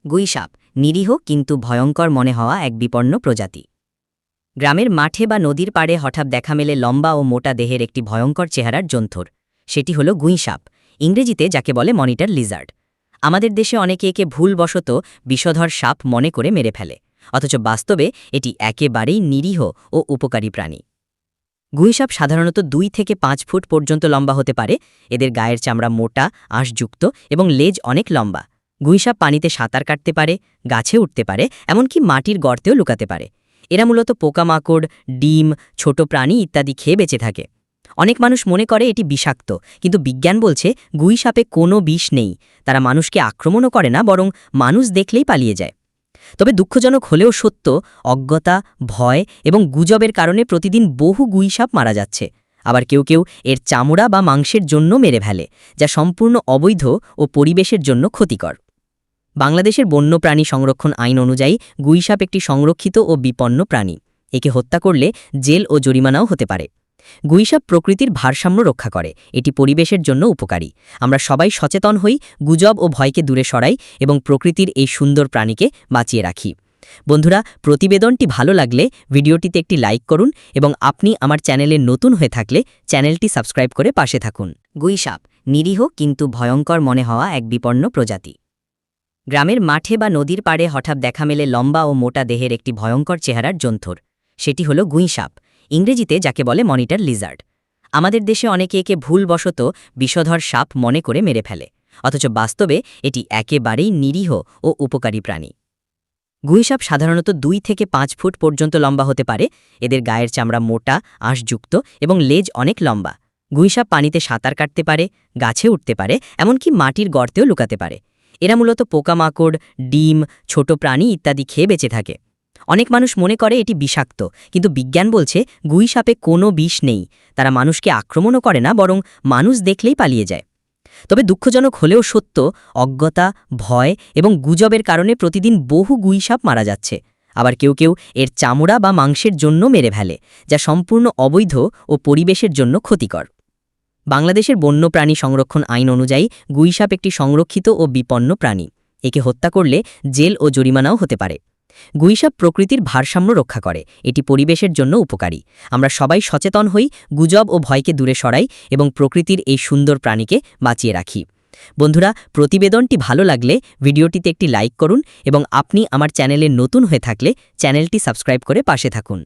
গুইসাপ নিরীহ কিন্তু ভয়ঙ্কর মনে হওয়া এক বিপন্ন প্রজাতি। গ্রামের মাঠে বা নদীর পাড়ে হঠাৎ দেখা মেলে লম্বা ও মোটা দেহের একটি ভয়ঙ্কর চেহারার জন্তুর। সেটি হল গুইসাপ, ইংরেজিতে যাকে বলে মনিটর লিজার্ড। আমাদের দেশে অনেকে একে ভুলবশত বিষধর সাপ মনে করে মেরে ফেলে, অথচ বাস্তবে এটি একেবারেই নিরীহ ও উপকারী প্রাণী। গুইসাপ সাধারণত 2 থেকে 5 ফুট পর্যন্ত লম্বা হতে পারে। এদের গায়ের চামড়া মোটা, আঁশযুক্ত এবং লেজ অনেক লম্বা। গুইসাপ পানিতে সাঁতার কাটতে পারে, গাছে উঠতে পারে, এমনকি মাটির গর্তেও লুকাতে পারে। এরা মূলত পোকামাকড়, ডিম, ছোট প্রাণী ইত্যাদি খেয়ে বেঁচে থাকে। অনেক মানুষ মনে করে এটি বিষাক্ত, কিন্তু বিজ্ঞান বলছে গুইসাপে কোনো বিষ নেই। তারা মানুষকে আক্রমণও করে না, বরং মানুষ দেখলেই পালিয়ে যায়। তবে দুঃখজনক হলেও সত্য, অজ্ঞতা, ভয় এবং গুজবের কারণে প্রতিদিন বহু গুইসাপ মারা যাচ্ছে। আবার কেউ কেউ এর চামড়া বা মাংসের জন্য মেরে ফেলে, যা সম্পূর্ণ অবৈধ ও পরিবেশের জন্য ক্ষতিকর। বাংলাদেশের বন্যপ্রাণী সংরক্ষণ আইন অনুযায়ী গুইসাপ একটি সংরক্ষিত ও বিপন্ন প্রাণী। একে হত্যা করলে জেল ও জরিমানাও হতে পারে। গুইসাপ প্রকৃতির ভারসাম্য রক্ষা করে, এটি পরিবেশের জন্য উপকারী। আমরা সবাই সচেতন হই, গুজব ও ভয়কে দূরে সরাই এবং প্রকৃতির এই সুন্দর প্রাণীকে বাঁচিয়ে রাখি। বন্ধুরা, প্রতিবেদনটি ভালো লাগলে ভিডিওটিতে একটি লাইক করুন এবং আপনি আমার চ্যানেলে নতুন হয়ে থাকলে চ্যানেলটি সাবস্ক্রাইব করে পাশে থাকুন। গুইসাপ নিরীহ কিন্তু ভয়ঙ্কর মনে হওয়া এক বিপন্ন প্রজাতি। গ্রামের মাঠে বা নদীর পাড়ে হঠাৎ দেখা মেলে লম্বা ও মোটা দেহের একটি ভয়ঙ্কর চেহারার জন্তুর। সেটি হল গুইসাপ, ইংরেজিতে যাকে বলে মনিটর লিজার্ড। আমাদের দেশে অনেকে একে ভুলবশত বিষধর সাপ মনে করে মেরে ফেলে, অথচ বাস্তবে এটি একেবারেই নিরীহ ও উপকারী প্রাণী। গুইসাপ সাধারণত 2 থেকে 5 ফুট পর্যন্ত লম্বা হতে পারে। এদের গায়ের চামড়া মোটা, আঁশযুক্ত এবং লেজ অনেক লম্বা। গুইসাপ পানিতে সাঁতার কাটতে পারে, গাছে উঠতে পারে, এমনকি মাটির গর্তেও লুকাতে পারে। এরা মূলত পোকামাকড়, ডিম, ছোট প্রাণী ইত্যাদি খেয়ে বেঁচে থাকে। অনেক মানুষ মনে করে এটি বিষাক্ত, কিন্তু বিজ্ঞান বলছে গুইসাপে কোনো বিষ নেই। তারা মানুষকে আক্রমণও করে না, বরং মানুষ দেখলেই পালিয়ে যায়। তবে দুঃখজনক হলেও সত্য, অজ্ঞতা, ভয় এবং গুজবের কারণে প্রতিদিন বহু গুইসাপ মারা যাচ্ছে। আবার কেউ কেউ এর চামড়া বা মাংসের জন্য মেরে ফেলে, যা সম্পূর্ণ অবৈধ ও পরিবেশের জন্য ক্ষতিকর। বাংলাদেশের বন্যপ্রাণী সংরক্ষণ আইন অনুযায়ী গুইসাপ একটি সংরক্ষিত ও বিপন্ন প্রাণী। একে হত্যা করলে জেল ও জরিমানাও হতে পারে। গুইসাপ প্রকৃতির ভারসাম্য রক্ষা করে, এটি পরিবেশের জন্য উপকারী। আমরা সবাই সচেতন হই, গুজব ও ভয়কে দূরে সরাই এবং প্রকৃতির এই সুন্দর প্রাণীকে বাঁচিয়ে রাখি। বন্ধুরা, প্রতিবেদনটি ভালো লাগলে ভিডিওটিতে একটি লাইক করুন এবং আপনি আমার চ্যানেলে নতুন হয়ে থাকলে চ্যানেলটি সাবস্ক্রাইব করে পাশে থাকুন।